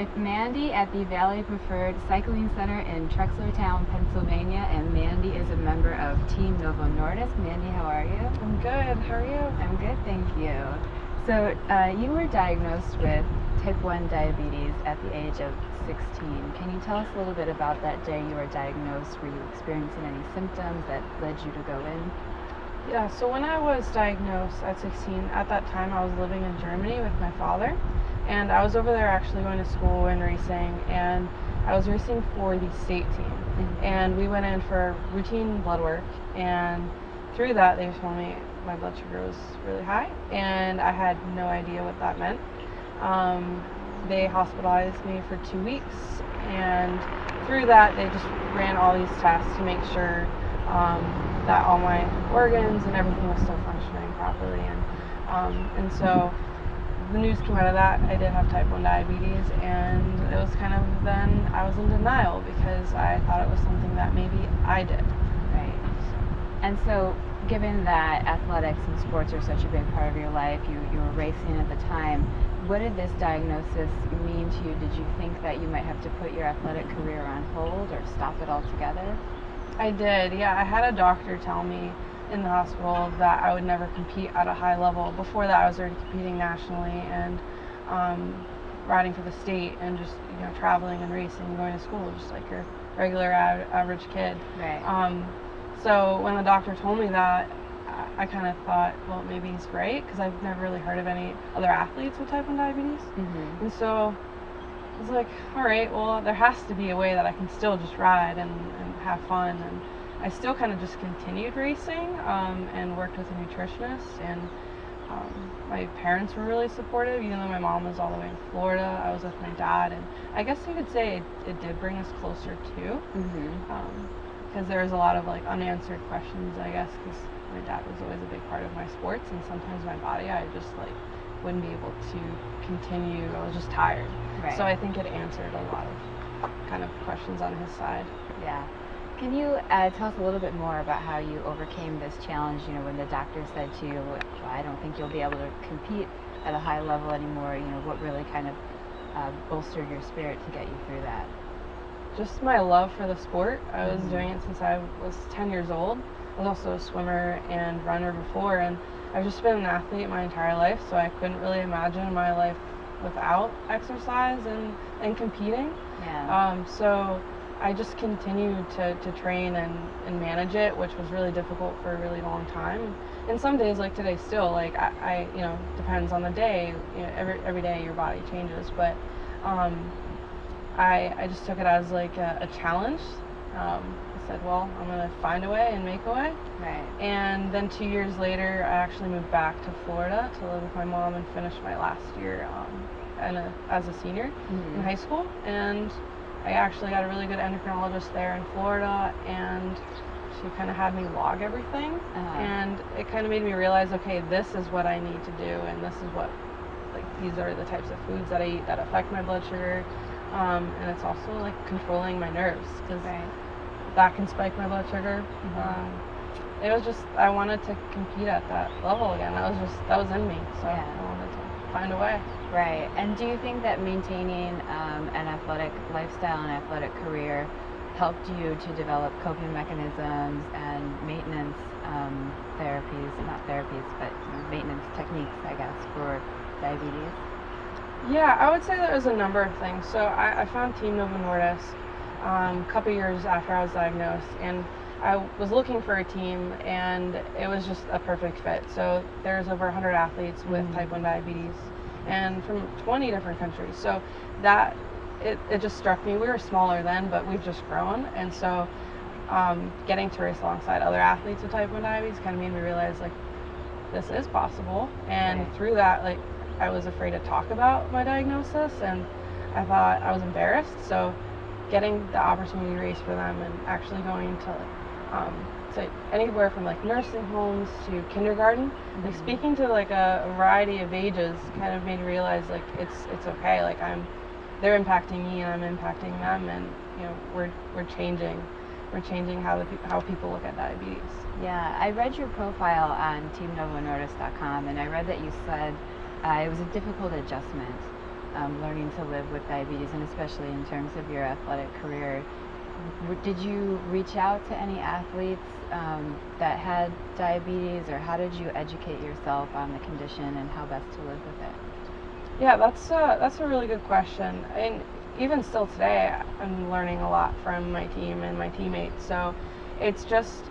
with Mandy at the Valley Preferred Cycling Center in Trexlertown, Pennsylvania, and Mandy is a member of Team Novo Nordisk. Mandy, how are you? I'm good. How are you? I'm good, thank you. So you were diagnosed with type 1 diabetes at the age of 16. Can you tell us a little bit about that day you were diagnosed? Were you experiencing any symptoms that led you to go in? Yeah, so when I was diagnosed at 16, at that time I was living in Germany with my father, and I was over there actually going to school and racing, and I was racing for the state team. Mm-hmm. And we went in for routine blood work, and through that they told me my blood sugar was really high, and I had no idea what that meant. They hospitalized me for 2 weeks, and through that they just ran all these tests to make sure that all my organs and everything was still functioning properly, and so the news came out of that I did have type 1 diabetes, and it was kind of, then I was in denial because I thought it was something that maybe I did. Right. And so given that athletics and sports are such a big part of your life, you were racing at the time, what did this diagnosis mean to you? Did you think that you might have to put your athletic career on hold or stop it altogether? I did, yeah. I had a doctor tell me in the hospital that I would never compete at a high level. Before that, I was already competing nationally and riding for the state and just, traveling and racing and going to school just like your regular average kid. Right. So when the doctor told me that, I kind of thought, well, maybe he's right, because I've never really heard of any other athletes with type 1 diabetes. Mm-hmm. And so I was like, all right, well, there has to be a way that I can still just ride and have fun. And I still kind of just continued racing and worked with a nutritionist. And my parents were really supportive, even though my mom was all the way in Florida. I was with my dad, and I guess you could say it did bring us closer too. Mm-hmm. Because there was a lot of unanswered questions, I guess, because my dad was always a big part of my sports, and sometimes my body, I just wouldn't be able to continue. I was just tired. Right. So I think it answered a lot of kind of questions on his side. Yeah. Can you tell us a little bit more about how you overcame this challenge, when the doctor said to you, well, I don't think you'll be able to compete at a high level anymore, what really kind of bolstered your spirit to get you through that? Just my love for the sport. I was doing it since I was 10 years old. I was also a swimmer and runner before, and I've just been an athlete my entire life, so I couldn't really imagine my life without exercise and competing. Yeah. So I just continued to train and manage it, which was really difficult for a really long time. And some days, like today, still, I depends on the day. Every day your body changes, but I just took it as a challenge. I said, well, I'm going to find a way and make a way. Right. And then 2 years later, I actually moved back to Florida to live with my mom and finish my last year as a senior in high school. And I actually got a really good endocrinologist there in Florida, and she kind of had me log everything. And it kind of made me realize, okay, this is what I need to do, and this is what, these are the types of foods that I eat that affect my blood sugar. And it's also controlling my nerves, because that can spike my blood sugar. It was just, I wanted to compete at that level again. That was in me, so yeah. I wanted to find a way. Right. And do you think that maintaining an athletic lifestyle and athletic career helped you to develop coping mechanisms and maintenance but maintenance techniques, I guess, for diabetes? Yeah, I would say there was a number of things. So I found Team Novo Nordisk a couple years after I was diagnosed, and I was looking for a team, and it was just a perfect fit. So there's over 100 athletes with type 1 diabetes, and from 20 different countries. So that, it just struck me. We were smaller then, but we've just grown, and so getting to race alongside other athletes with type 1 diabetes kind of made me realize, this is possible. And through that, I was afraid to talk about my diagnosis, and I thought I was embarrassed. So getting the opportunity to race for them and actually going to anywhere from nursing homes to kindergarten, speaking to a variety of ages, kind of made me realize it's okay. They're impacting me and I'm impacting them, and we're changing how people look at diabetes. Yeah, I read your profile on teamnovonordisk.com, and I read that you said it was a difficult adjustment learning to live with diabetes, and especially in terms of your athletic career. Did you reach out to any athletes that had diabetes, or how did you educate yourself on the condition and how best to live with it? Yeah, that's a really good question. And even still today, I'm learning a lot from my team and my teammates. So it's just,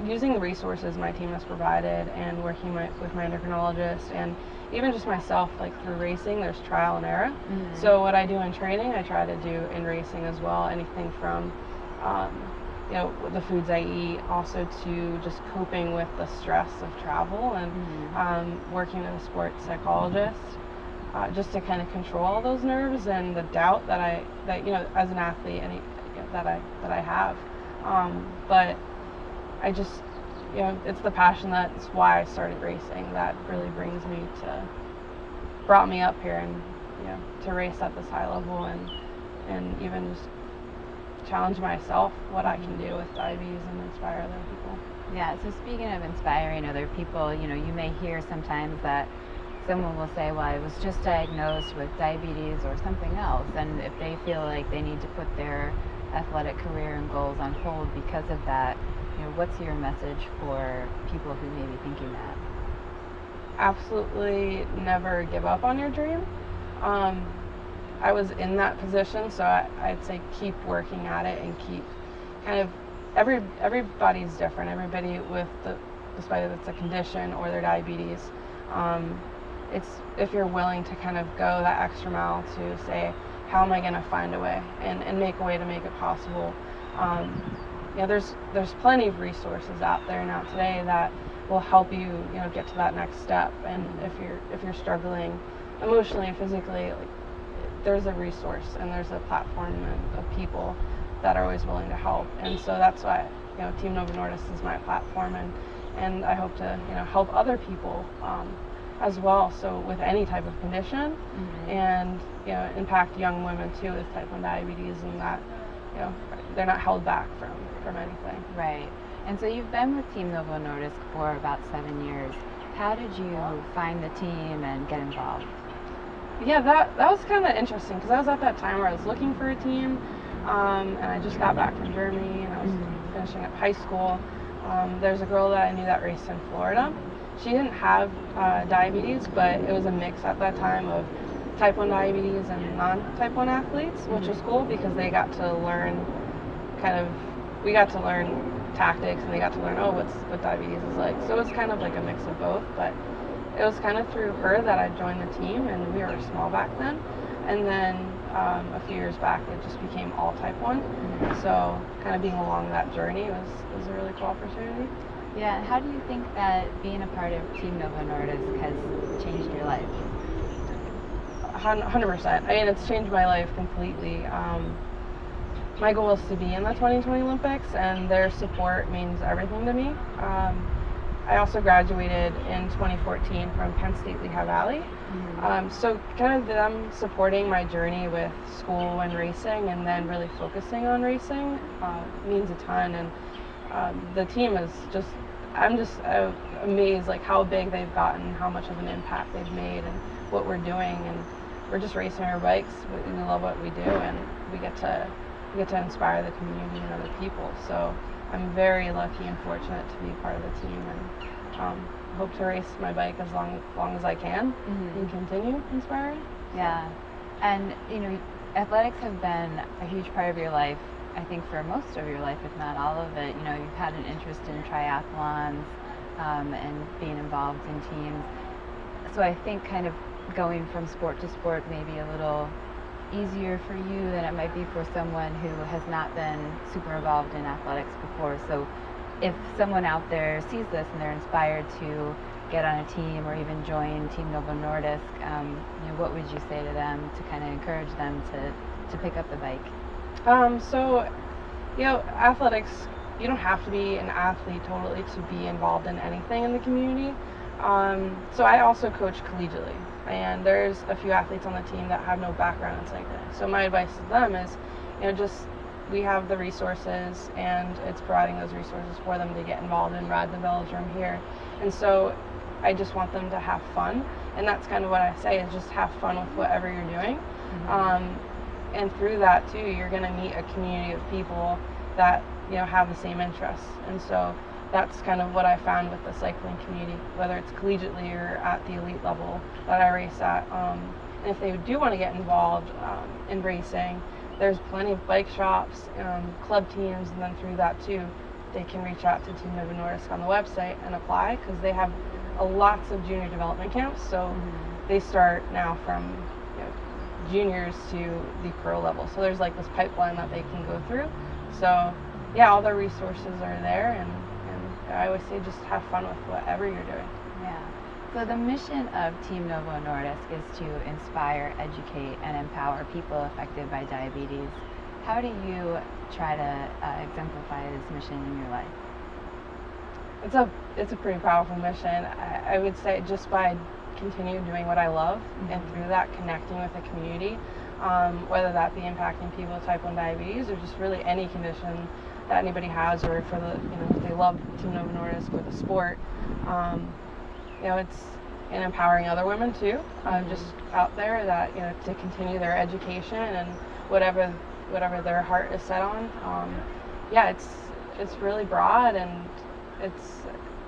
using the resources my team has provided and working with my endocrinologist, and even just myself, like through racing, there's trial and error. Mm-hmm. So what I do in training, I try to do in racing as well. Anything from, the foods I eat, also to just coping with the stress of travel, and working with a sports psychologist, just to kind of control all those nerves and the doubt that as an athlete, that I have. But I just, it's the passion, that's why I started racing, that really brought me up here, and to race at this high level, and even just challenge myself what I can do with diabetes and inspire other people. Yeah, so speaking of inspiring other people, you may hear sometimes that someone will say, well, I was just diagnosed with diabetes or something else, and if they feel like they need to put their athletic career and goals on hold because of that, what's your message for people who may be thinking that? Absolutely never give up on your dream. I was in that position, so I'd say keep working at it, and keep kind of, everybody's different. Everybody despite if it's a condition or their diabetes, it's if you're willing to kind of go that extra mile to say, how am I going to find a way and make a way to make it possible. There's plenty of resources out there now today that will help you, get to that next step. And if you're struggling emotionally and physically, like, there's a resource and there's a platform of people that are always willing to help. And so that's why, Team Novo Nordisk is my platform, and I hope to, help other people as well. So with any type of condition, and impact young women too with type 1 diabetes, and that they're not held back from anything. Right. And so you've been with Team Novo Nordisk for about 7 years. How did you find the team and get involved? Yeah, that was kind of interesting, because I was at that time where I was looking for a team, and I just got back from Germany, and I was finishing up high school. There's a girl that I knew that raced in Florida. She didn't have diabetes, but it was a mix at that time of type 1 diabetes and non-type 1 athletes, which was cool, because they got to learn we got to learn tactics, and they got to learn, what diabetes is like. So it was kind of like a mix of both, but it was kind of through her that I joined the team, and we were small back then. And then a few years back, it just became all type 1. So kind of being along that journey was a really cool opportunity. Yeah, and how do you think that being a part of Team Novo Nordisk has changed your life? 100%. I mean, it's changed my life completely. My goal is to be in the 2020 Olympics, and their support means everything to me. I also graduated in 2014 from Penn State Lehigh Valley. So kind of them supporting my journey with school and racing, and then really focusing on racing, means a ton. And the team is I'm just amazed, like, how big they've gotten, how much of an impact they've made, and what we're doing. And we're just racing our bikes. We love what we do, and we get to inspire the community and other people. So I'm very lucky and fortunate to be part of the team, and hope to race my bike as long as I can, and continue inspiring. Yeah, and athletics have been a huge part of your life, I think, for most of your life, if not all of it. You've had an interest in triathlons, and being involved in teams. So I think kind of going from sport to sport may be a little easier for you than it might be for someone who has not been super involved in athletics before. So if someone out there sees this and they're inspired to get on a team or even join Team Novo Nordisk, what would you say to them to kind of encourage them to pick up the bike? So athletics, you don't have to be an athlete totally to be involved in anything in the community. So I also coach collegiately, and there's a few athletes on the team that have no background in cycling. So my advice to them is, we have the resources, and it's providing those resources for them to get involved and ride the velodrome here. And so I just want them to have fun And that's kind of what I say, is just have fun with whatever you're doing. Mm-hmm. And through that too, you're going to meet a community of people that, you know, have the same interests. And so that's kind of what I found with the cycling community, whether it's collegiately or at the elite level that I race at. And if they do want to get involved in racing, there's plenty of bike shops, club teams, and then through that too, they can reach out to Team Novo Nordisk on the website and apply, because they have lots of junior development camps. So they start now from, you know, juniors to the pro level. So there's like this pipeline that they can go through. So yeah, all the resources are there, and I always say just have fun with whatever you're doing. Yeah. So the mission of Team Novo Nordisk is to inspire, educate, and empower people affected by diabetes. How do you try to exemplify this mission in your life? It's a pretty powerful mission. I would say just by continuing doing what I love, and through that connecting with the community, whether that be impacting people with type 1 diabetes or just really any condition that anybody has, or for the, you know, if they love Team Novo Nordisk or the sport, you know, it's in empowering other women too, just out there, that, you know, to continue their education and whatever their heart is set on. Yeah, it's really broad, and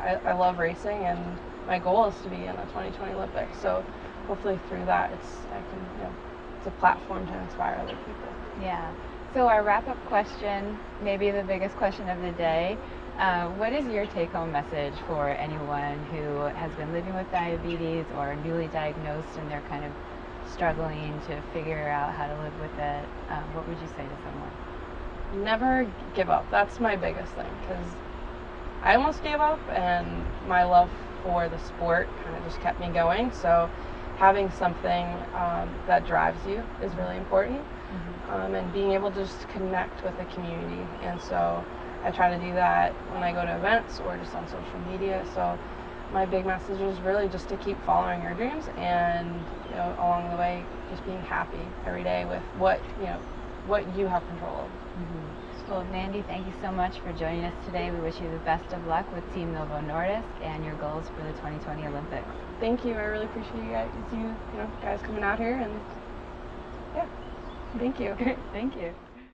I love racing, and my goal is to be in the 2020 Olympics. So hopefully through that, it's a platform to inspire other people. Yeah. So our wrap-up question, maybe the biggest question of the day, what is your take-home message for anyone who has been living with diabetes or newly diagnosed and they're kind of struggling to figure out how to live with it? What would you say to someone? Never give up. That's my biggest thing, because I almost gave up, and my love for the sport kind of just kept me going. So having something that drives you is really important, and being able to just connect with the community. And so I try to do that when I go to events or just on social media. So my big message is really just to keep following your dreams, and, you know, along the way, just being happy every day with what you have control of. Well, Mandy, thank you so much for joining us today. We wish you the best of luck with Team Novo Nordisk and your goals for the 2020 Olympics. Thank you. I really appreciate you guys coming out here, and yeah, thank you. Thank you.